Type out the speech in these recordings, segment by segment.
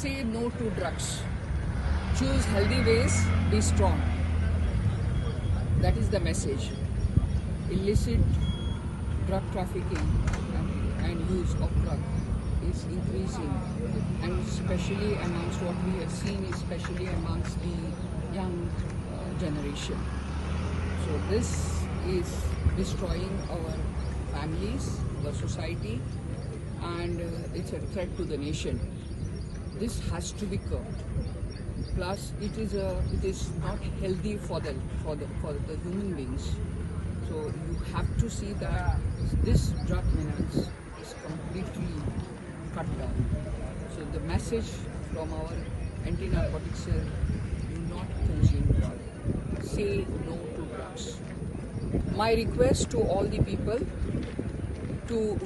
say no to drugs. Choose healthy ways, be strong. That is the message. Illicit drug trafficking and use of drug is increasing, and especially amongst what we have seen, especially amongst the young generation. So this is destroying our families, our society, and it's a threat to the nation. This has to be curbed. Plus, it is not healthy for the human beings. So you have to see that this drug menace is completely cut down. So the message from our anti-narcotics cell: do not consume drug. Say no to drugs. My request to all the people: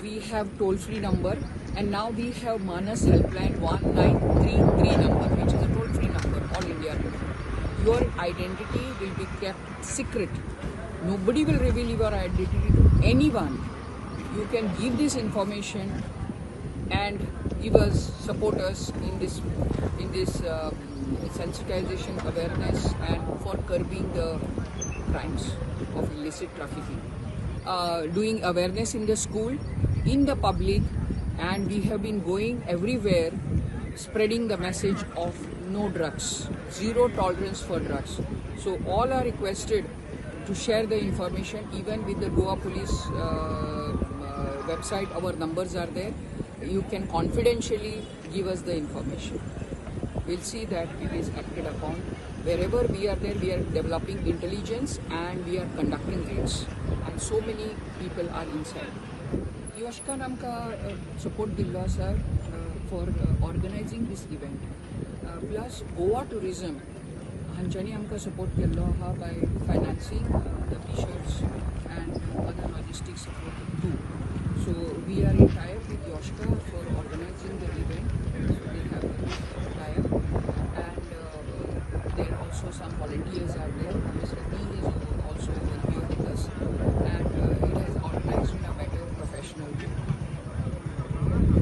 we have toll-free number, and now we have Manas Helpline 1933 number, which is a toll-free number, all India. Your identity will be kept secret. Nobody will reveal your identity to anyone. You can give this information and support us in this sensitization awareness and for curbing the crimes of illicit trafficking. Doing awareness in the school, in the public, and we have been going everywhere spreading the message of no drugs, zero tolerance for drugs. So all are requested to share the information, even with the Goa Police website. Our numbers are there. You can confidentially give us the information. We'll see that it is acted upon. Wherever we are there, we are developing intelligence and we are conducting raids. And so many people are inside. Yoshkan आमका support दिल्लो sir for organizing this event. Plus Goa Tourism हांच्यानी आमका support केल्लो हा by financing the t-shirts and other logistic support too. So we are in tie-up with Yoshka for organizing the event. So they have a tie-up, and there are also some volunteers are there. Mr. Dean is also here with us, and it has organized in a better professional way.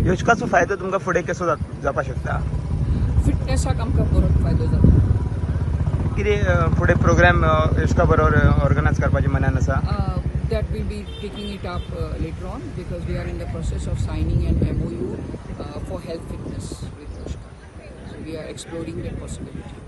योशकाचो फायदो तुमकां फुडें कसो जावपाक शकता? फिटनेसाक आमकां बरो फायदो जाता. कितें फुडें प्रोग्राम योशका बरोबर ऑर्गनायज करपाचें मनान आसा? That we'll be taking it up later on, because we are in the process of signing an MOU for health fitness with Yoshka. So we are exploring that possibility.